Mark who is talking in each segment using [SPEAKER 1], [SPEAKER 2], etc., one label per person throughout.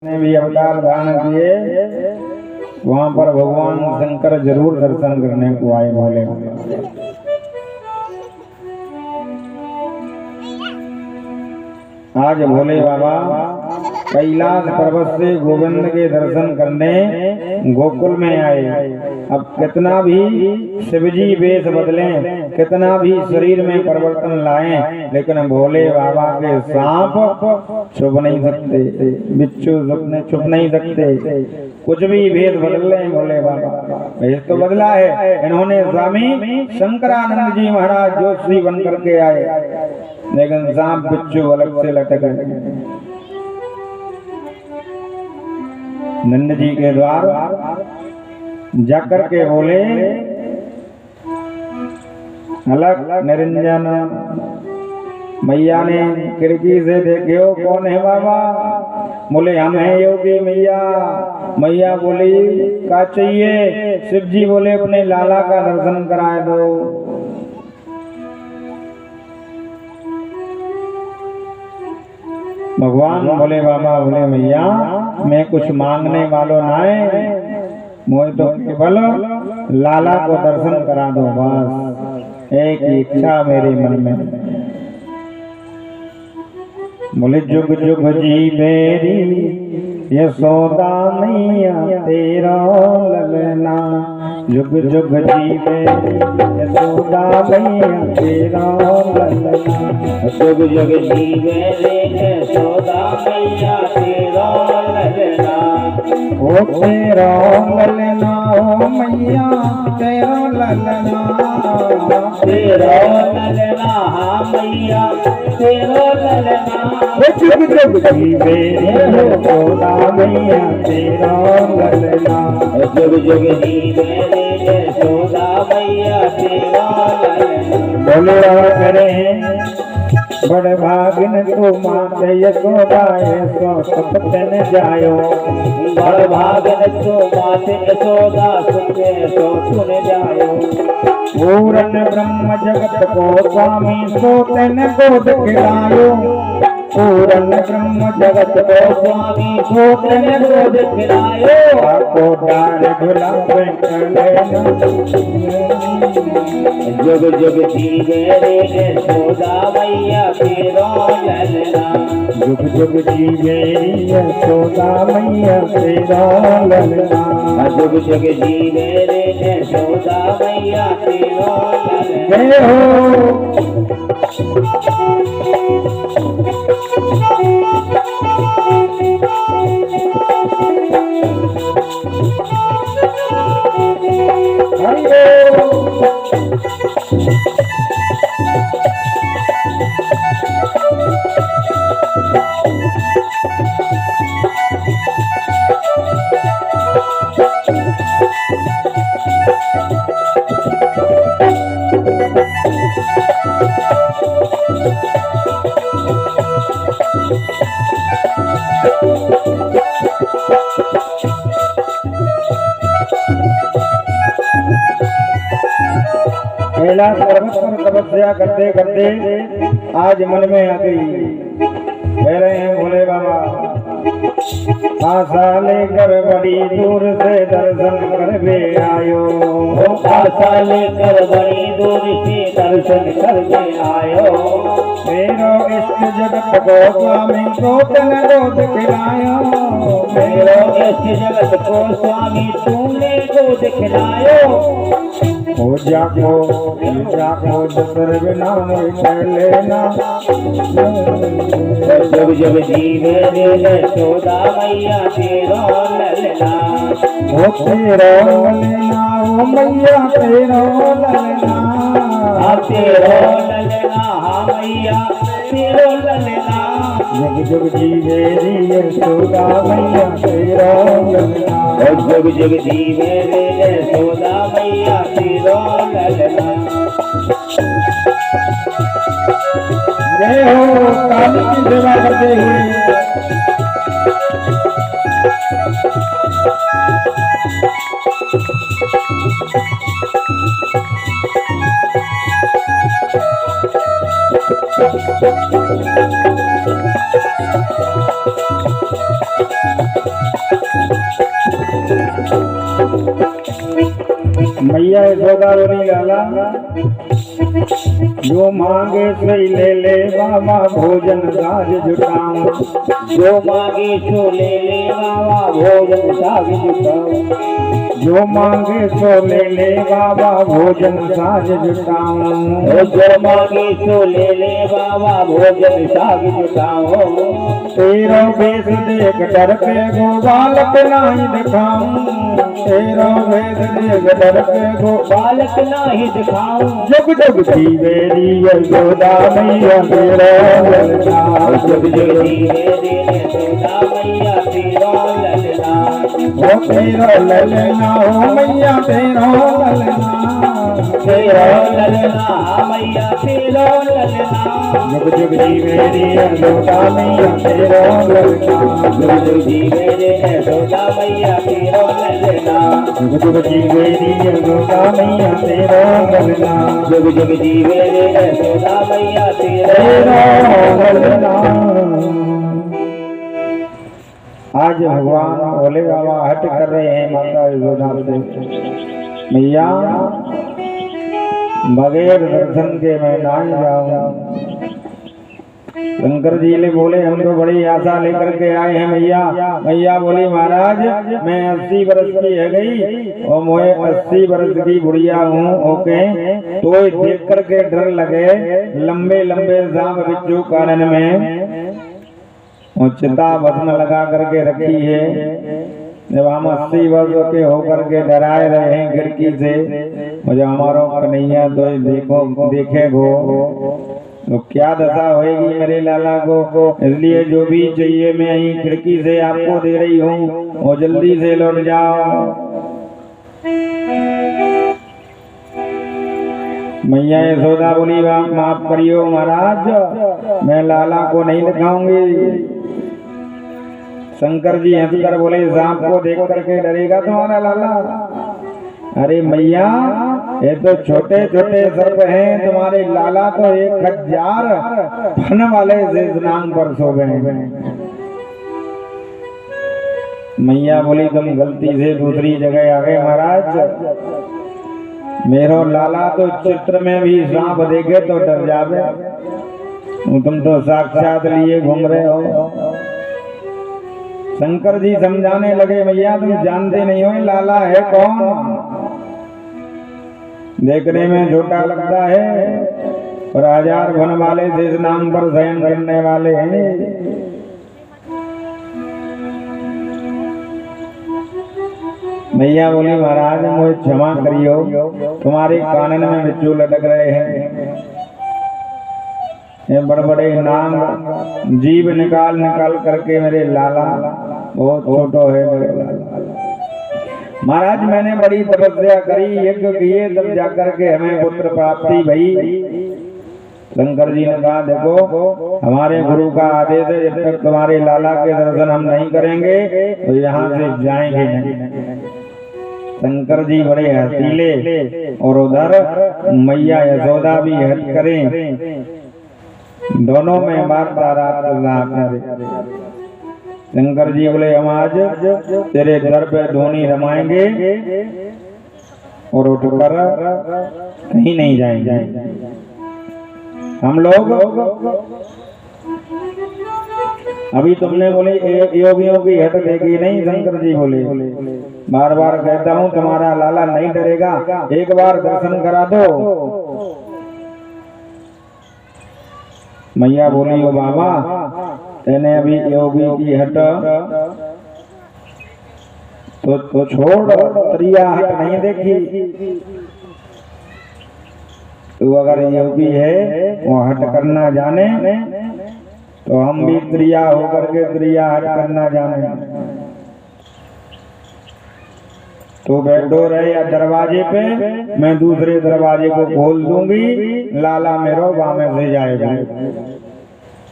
[SPEAKER 1] ने भी अवतार धारण किए, वहां पर भगवान शंकर जरूर दर्शन करने को आए भोले। आज भोले बाबा कैलाश पर्वत से गोविंद के दर्शन करने गोकुल में आए। अब कितना भी शिवजी वेश बदलें, कितना भी शरीर में परिवर्तन लाएं, लेकिन भोले बाबा के सांप छुप नहीं सकते, बिच्छू छुप नहीं सकते। कुछ भी भेद बदल रहे हैं भोले बाबा, भेद तो बदला है। इन्होंने स्वामी शंकरानंद जी महाराज जोशी बन करके आए, लेकिन सांप बिच्छू अलग से लटक गए। नंद जी के द्वार जाकर के बोले, अलग निरंजन। मैया ने खिड़की से देखे, हो कौन है बाबा? बोले हम हैं योगी मैया। मैया बोली क्या चाहिए? शिव जी बोले अपने लाला का दर्शन कराए दो। भगवान बोले बाबा बोले मैया मैं कुछ मांगने वालों ना है, मुझे तो केवल लाला को दर्शन करा दो, बस एक ही इच्छा मेरे मन में। बोले जुग जुग जी मेरी यशोदा मैया तेरा ललना, जुग जुग जी मेरी यशोदा मैया तेरा ललना, जुग जुग जी मेरी यशोदा मैया तेरा ललना, ओ तेरा ललना ओ मैया तेरा ललना, तेरा ललना मैया तेरा ललना, जुग जुग जी मेरी यशोदा मैया तेरा ललना, जुग जुग जी मेरी यशोदा मैया तेरा ललना। बोले करे बड़ भागिन तू माते यशोदा सो सपतन जायो, बड़ भागिन तू माते यशोदा सुखे सो सुन जायो, पूरन ब्रह्म जगत को स्वामी सो तेन गोद खिलायो, पूरन ब्रह्म जगत को स्वामी सो तेन गोद खिलायो, आपको डाल झुला जुग जुग जी मेरे यशोदा मैया तेरा ललना, जुग जुग जी मेरी यशोदा मैया तेरा ललना, जुग जुग जी मेरे यशोदा मैया तेरा ललना। कैलाश पर्वत पर तपस्या करते करते आज मन में आ गई, कह रहे हैं भोले बाबा आशा लेकर बड़ी दूर से दर्शन कर वे आयो, आशा लेकर बड़ी दूर से दर्शन कर वे आयो, मेरो इष्ट जगत को स्वामी को तन गोद खिलायो, मेरो इष्ट जगत को स्वामी तूने गोद खिलायो, हो जाको सर्वनाम लेना, जब जब जी मेरे यशोदा मैया तेरा ललना, ओ तेरा ललना ओ मैया तेरा ललना, तेरा ललना मैया तेरा ललना, जुग जुग जी मेरी यशोदा मैया तेरा ललना, जुग जुग जी मेरे यशोदा मैया तेरा ललना। जय हो काली की सेवा करते हुए मैया यशोदा बोली लाला जो मांगे सही ले ले बाबा भोजन साज जुटाऊं।
[SPEAKER 2] जो मांगे सो ले ले बाबा भोजन साज जुटाऊं।
[SPEAKER 1] जो मांगे सो ले ले बाबा भोजन साज जुटाऊं।
[SPEAKER 2] जो मांगे सो ले ले बाबा भोजन साज जुटाऊं।
[SPEAKER 1] तेरो भेष देख डर के गो बालक नहीं दिखाऊं। तेरो भेष देख डर के गो
[SPEAKER 2] बालक नहीं दिखाऊं।
[SPEAKER 1] जुग जुग जीवेरी यशोदा मैया तेरा ललना।
[SPEAKER 2] जुग जुग जीवेरी यशोदा मैया तेरा ललना।
[SPEAKER 1] ओ तेरा ललना हो मैया तेरा ललना।
[SPEAKER 2] तेरा ललना मैया तेरा ललना।
[SPEAKER 1] जुग जुग जीवेरी यशोदा मैया तेरा ललना।
[SPEAKER 2] जुग जुग जीवेरी यशोदा मैया तेरा ललना।
[SPEAKER 1] जुग जुग जीवेरी यशोदा मैया तेरा ललना।
[SPEAKER 2] जुग जुग जीवेरी यशोदा मैया तेरा
[SPEAKER 1] ललना। आज भगवान भोले बाबा हट कर रहे हैं माता यशोदा से। मैया बगैर दर्शन के मैं ना जाऊं। शंकर जी ले बोले हम तो बड़ी आशा लेकर के आए हैं मैया। मैया बोली महाराज मैं 80 वर्ष की है गई और मैं 80 वर्ष की बुढ़िया हूँ। ओके तो देख करके डर लगे लंबे लंबे सांप बिच्छू कानन में और चिता भस्म लगा करके रखी है। जब हम 80 वर्ष के होकर के डराए रहे हैं खिड़की से मुझे हमारो कन्हैया तो देखे गो तो क्या दशा होएगी मेरे लाला को। इसलिए जो भी चाहिए मैं यही खिड़की से आपको दे रही हूँ और जल्दी से लौट जाओ। मैया यशोदा बोली माफ करियो महाराज मैं लाला को नहीं दिखाऊंगी। शंकर जी हंसकर बोले सांप को देख करके डरेगा तुम्हारा लाला। अरे मैया ये तो छोटे छोटे सर्प हैं तुम्हारे लाला तो 1000 फन वाले शेषनाग पर सो गए। मैया बोली तुम गलती से दूसरी जगह आ गए महाराज। मेरो लाला तो चित्र में भी सांप देखे तो डर जावे। तुम तो साक्षात लिए घूम रहे हो। शंकर जी समझाने लगे मैया तुम जानते नहीं हो लाला है कौन। देखने में छोटा लगता है और 1000 वन वाले शेष नाम पर शयन करने वाले हैं। मैया बोली महाराज मुझे क्षमा करियो तुम्हारे कानन में बिच्छू लटक रहे हैं। ये बड़े बड़े नाम जीव निकाल करके मेरे लाला बहुत छोटो है मेरे लाला। महाराज मैंने बड़ी तपस्या करी यज्ञ किए तब जाकर के हमें पुत्र प्राप्ति भई। शंकर जी ने कहा देखो हमारे गुरु का आदेश है जब तक तुम्हारे लाला के दर्शन हम नहीं करेंगे तो यहाँ से जाएंगे नहीं। शंकर जी बड़े हसीले और उधर मैया यशोदा भी हट करें दोनों में वार्तालाप करे। शंकर जी बोले हम आज तेरे दर पे धोनी रमाएंगे और उठकर कहीं नहीं जाएंगे। हम लोग अभी तुमने बोले योगियों की हट देखी नहीं। शंकर जी बोले बार बार कहता हूँ तुम्हारा लाला नहीं डरेगा एक बार दर्शन करा दो। मैया बोली ओ बाबा तेने अभी योगी की हट तो छोड़ त्रिया हट नहीं देखी। तू अगर योगी है वो हट करना जाने तो हम भी त्रिया होकर के त्रिया हट करना जाने। तो बैठो रहे या दरवाजे पे मैं दूसरे दरवाजे को खोल दूंगी लाला मेरो बामे से जाएगा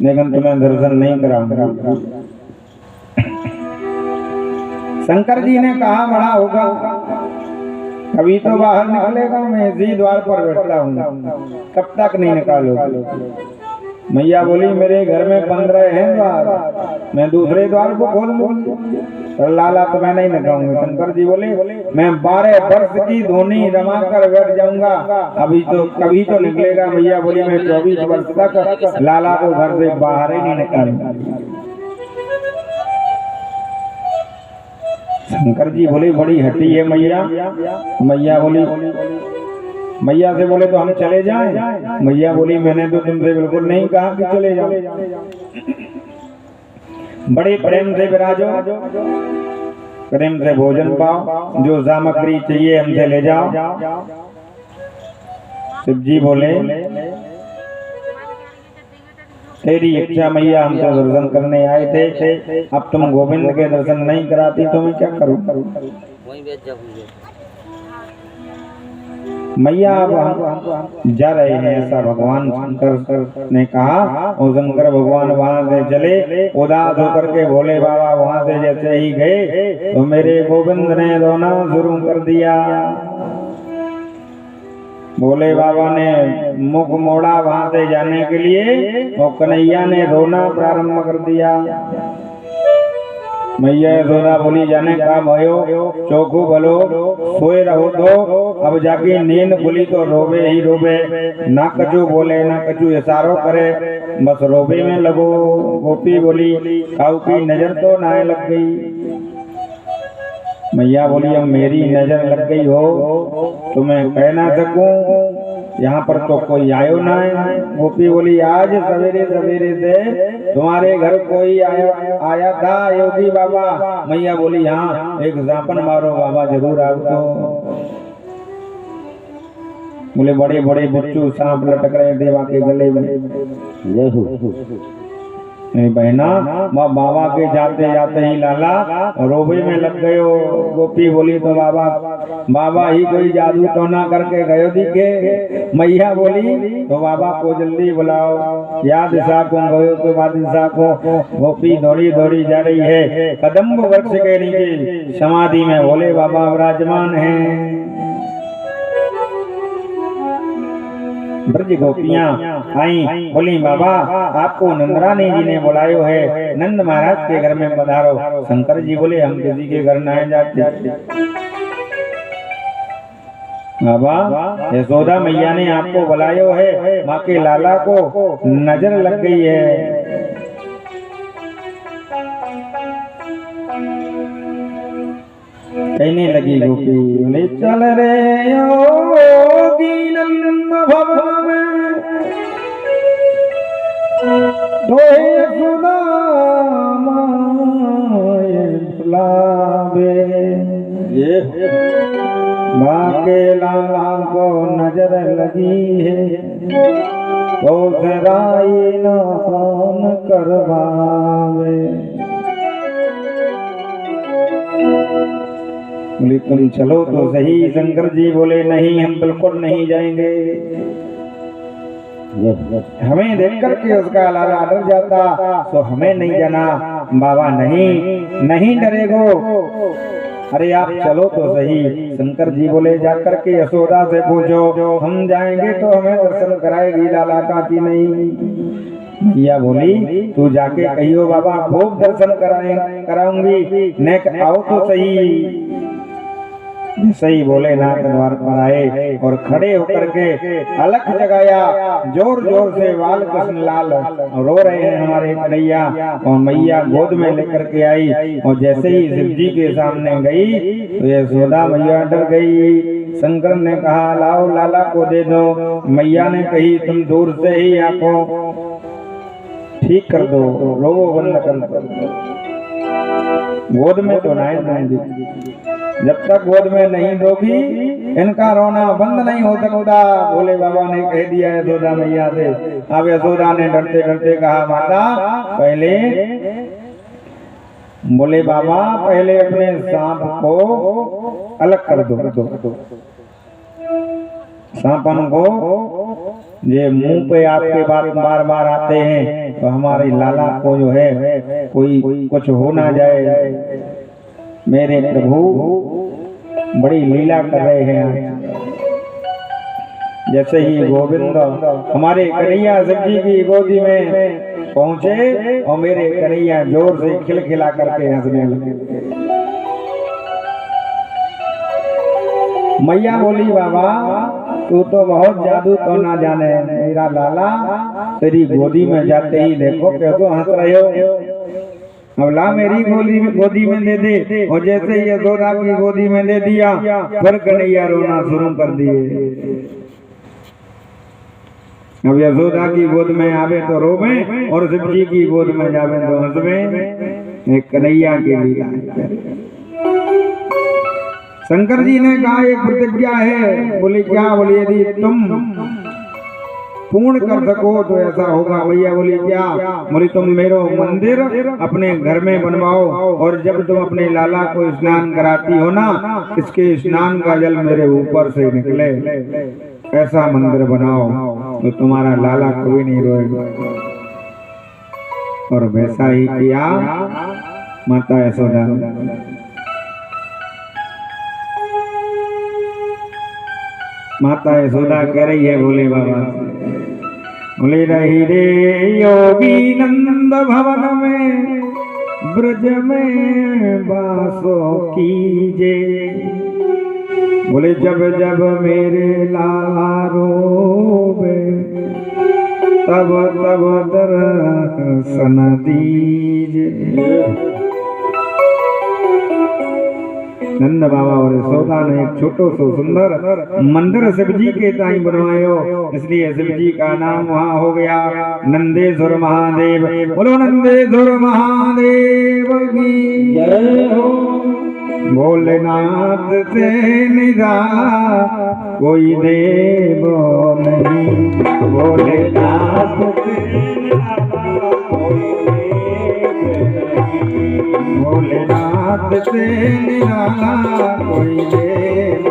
[SPEAKER 1] लेकिन तुम्हें दर्शन नहीं कराऊंगा। शंकर जी ने कहा बड़ा होगा कभी तो बाहर निकलेगा मैं इसी द्वार पर बैठता हूँ कब तक नहीं निकालोगे। मैया बोली मेरे घर में 15 हैं द्वार, मैं दूसरे द्वार को खोल दूंगी। पर लाला तो मैं नहीं लगाऊंगी। शंकर जी बोले मैं 12 वर्ष की धोनी रमा कर बैठ जाऊंगा, अभी तो कभी तो निकलेगा। मैया बोली मैं 24 वर्ष तक लाला को घर से बाहर ही नहीं निकालूंगी। शंकर जी बोले बड़ी हटी है मैया। मैया बोली, मैया से बोले तो हम चले जाएं। मैया बोली मैंने तो तुमसे बिल्कुल नहीं कहा कि चले जाओ, बड़े प्रेम से विराजो, प्रेम से भोजन पाओ, जो सामग्री चाहिए हमसे ले जाओ। शिव जी बोले तेरी इच्छा मैया, हम तो दर्शन करने आए थे, अब तुम गोविंद के दर्शन नहीं कराती तो मैं क्या करूं। मैया अब हम जा रहे हैं, ऐसा भगवान शंकर ने कहा। और शंकर भगवान वहां से चले, उदास होकर के भोले बाबा वहां से जैसे ही गए तो मेरे गोविंद ने रोना शुरू कर दिया। भोले बाबा ने मुख मोड़ा वहां से जाने के लिए और कन्हैया ने रोना प्रारंभ कर दिया। मैया यशोदा बोली जाने का भयो चौखू भलो सोए रहो तो अब जाके नींद खुली तो रोवे ही रोवे, ना कछु बोले ना कछु इशारो करे, बस रोवे में लगो। गोपी बोली काऊ की नजर तो ना लग गई। मैया बोली अब मेरी नजर लग गई हो तो मैं कह ना सकूं, यहाँ पर तो कोई आयो ना है। गोपी बोली आज सवेरे सवेरे से तुम्हारे घर कोई आया था योगी बाबा। मैया बोली हाँ, एक जापन मारो बाबा जरूर आपको। बोले बड़े बड़े बिच्छू सांप लटक रहे देवा के गले में। नहीं बहना, माँ बाबा के जाते जाते ही लाला रोबे में लग गयो। गोपी बोली तो बाबा ही कोई जादू तो ना करके गयो दिखे। मैया बोली तो बाबा को जल्दी बुलाओ, या दिशा को गयो तो बाद दिशा को। गोपी दौड़ी दौड़ी जा रही है, कदम्ब वृक्ष के नीचे समाधि में भोले बाबा विराजमान हैं। ब्रज गोपियां आई, बोली बाबा आपको नंदरानी जी ने बुलायो है, नंद महाराज के घर में पधारो। शंकर जी बोले हम किसी के घर नहीं जाते। बाबा यशोदा मैया ने आपको बुलायो है, माँ के लाला को नजर लग गई है। कहने लगी गोपी बोले चल रे योगी नंद भवन में धोए सुदामा बुलावे। माँ के लाला को नजर लगी है तो सराई न करवावे। बोले तुम चलो तो सही। शंकर जी बोले नहीं, हम बिल्कुल नहीं जाएंगे। हमें देख करके उसका लाला डर जाता तो हमें नहीं जाना। बाबा नहीं डरेगो, अरे आप चलो तो सही। शंकर जी बोले जाकर के यशोदा से पूछो, हम जाएंगे तो हमें दर्शन कराएगी लाला का कि नहीं। मैया बोली तू जाके कहियो बाबा खूब दर्शन कराऊंगी, न आओ तो सही। सही बोले नाथ द्वार पर आए और खड़े होकर के अलख जगाया, जोर जोर से बाल कृष्ण लाल रो रहे हैं हमारे कन्हैया। और मैया गोद में लेकर के आई और जैसे ही शिव जी के सामने गई तो यशोदा मैया डर गई। शंकर ने कहा लाओ लाला को दे दो। मैया ने कही तुम दूर से ही आंखों ठीक कर दो, रोवो बंद कर दो। गोद में तो नहीं दूंगी, जब तक गोद में नहीं दोगी इनका रोना बंद नहीं हो सकता। भोले बाबा ने कह दिया यशोदा मैया से। अब यशोदा ने डरते डरते कहा माता पहले, बोले बाबा पहले अपने सांप को अलग कर दो। सांपन को ये मुंह पे आपके बार बार आते हैं तो हमारे लाला को जो है कोई कुछ हो ना जाए। मेरे प्रभु बड़ी लीला कर रहे हैं। जैसे ही गोविंद हमारे कन्हैया शिव जी की गोदी में पहुंचे और मेरे कन्हैया जोर से खिलखिला करके हंसने लगे। मैया बोली बाबा तू तो बहुत जादू तो ना जाने, मेरा लाला तेरी गोदी में जाते ही देखो कैसे हंस रहे हो। अब ला मेरी गोदी में दे दे। और जैसे ही यशोदा की गोदी में दे दिया फिर कन्हैया रोना शुरू कर दिए। अब यशोदा की गोद में आवे तो रोवे और शिव जी की गोद में जावे तो हंसवे। कन्हैया के लिए शंकर जी ने कहा एक प्रतिज्ञा है। बोले क्या? बोले यदि तुम पूर्ण कर सको तो ऐसा होगा। भैया बोली क्या? बोली तुम मेरा मंदिर अपने घर में बनवाओ और जब तुम अपने लाला को स्नान कराती हो ना, इसके स्नान का जल मेरे ऊपर से निकले, ऐसा मंदिर बनाओ तो तुम्हारा लाला कभी नहीं रोएगा। और वैसा ही किया माता यशोदा। माता यशोदा कह रही है भोले बाबा से, बोले रही रे योगी नंद भवन में ब्रज में वासो कीजे। बोले जब जब मेरे लाला रोवे तब तब दर्शन दीजे। नंद बाबा और यशोदा ने एक छोटो सो सुंदर मंदिर शिव जी के ताई बनवायो, इसलिए शिव जी का नाम वहाँ हो गया नंदेश्वर महादेव। बोलो नंदेश्वर महादेव की जय हो। भोलेनाथ से निराला कोई देव नहीं, भोलेनाथ से निराला कोई भोलेनाथ से निराला कोई देव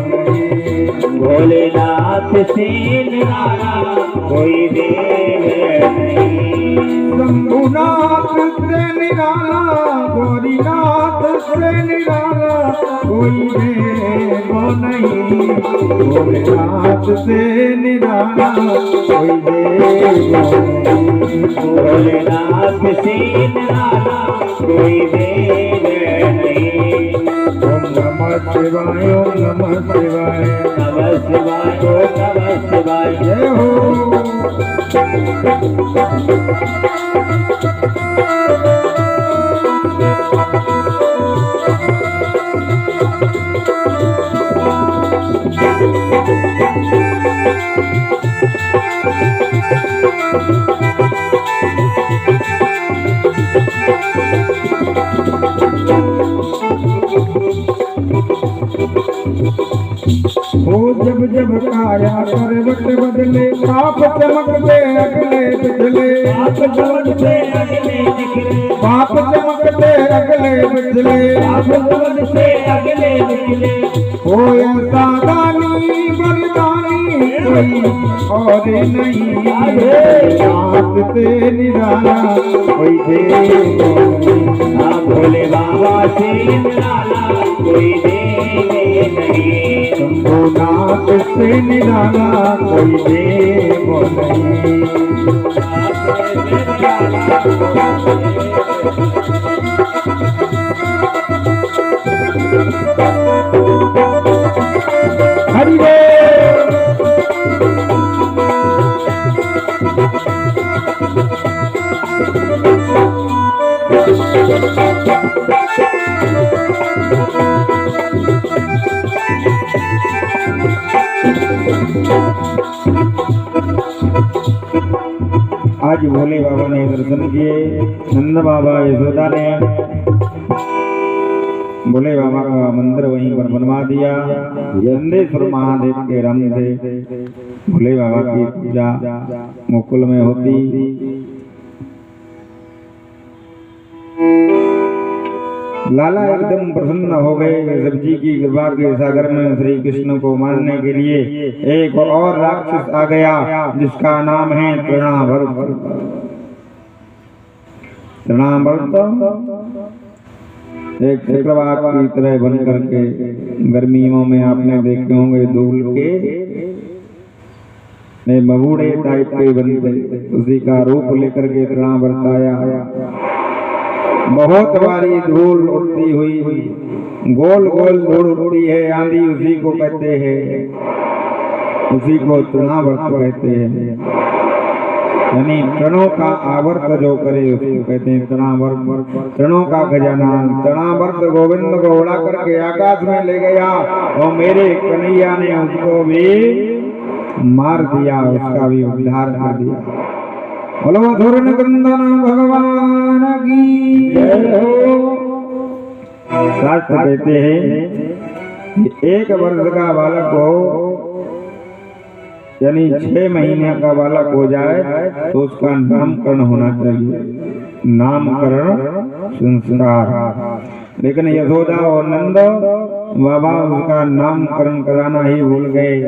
[SPEAKER 1] नहीं,
[SPEAKER 2] भोलेनाथ से निराला कोई देव नहीं।
[SPEAKER 1] शंभुनाथ से निराला, गौरीनाथ से निराला कोई देव नहीं, भोलेनाथ से निराला कोई देव नहीं,
[SPEAKER 2] भोलेनाथ से निराला कोई देव नहीं।
[SPEAKER 1] ओम नमः शिवाय, ओम नमः शिवाय,
[SPEAKER 2] नमः शिवाय, ओम नमः शिवाय।
[SPEAKER 1] जय हो। जब जब काया करवट बदले, पाप चमकते अगले पिछले,
[SPEAKER 2] पाप चमकते अगले निकले,
[SPEAKER 1] पाप चमकते अगले पिछले,
[SPEAKER 2] पाप चमकते अगले निकले।
[SPEAKER 1] हो ऐसा दानी बरदानी कोई और नहीं, नाथ से निराला कोई देव नहीं।
[SPEAKER 2] हाँ भोले बाबा से निराला कोई देव नहीं,
[SPEAKER 1] शंभुनाथ से निराला कोई देव नहीं। हरि बोल। आज भोले बाबा ने दर्शन किए, नंद बाबा यशोदा ने भोले बाबा का मंदिर वहीं पर बनवा दिया। नंदेश्वर महादेव के रंग थे। भोले बाबा की पूजा गोकुल में होती। लाला एकदम प्रसन्न हो गए। शिव जी की कृपा के सागर में श्री कृष्ण को मारने के लिए एक और राक्षस आ गया जिसका नाम है तृणावर्त। तृणावर्त एक चक्रवात की तरह बन करके गर्मियों में आपने देखे होंगे धूल के ने बबूढ़े टाइप के बनते, उसी का रूप लेकर के इतना बरताया। बहुत बारी धूल उड़ती हुई, गोल गोल धूल उड़ती है, आंधी उसी को कहते हैं, उसी को तृणावर्त कहते हैं। यानी तृणों का आवर्त जो करे उसको कहते हैं तृणावर्त। तृणों का खजाना तृणावर्त गोविंद को उड़ा करके आकाश में ले गया और मेरे कन्हैया ने उसको भी मार दिया, उसका भी उद्धार कर दिया। बोलो मधुर नंदन भगवान की जय हो। शास्त्र कहते हैं कि 1 वर्ष का बालक हो, यानी 6 महीने का बालक हो जाए तो उसका नामकरण होना चाहिए, नामकरण संस्कार। लेकिन यशोदा और नंद बाबा उसका नामकरण कराना ही भूल गए।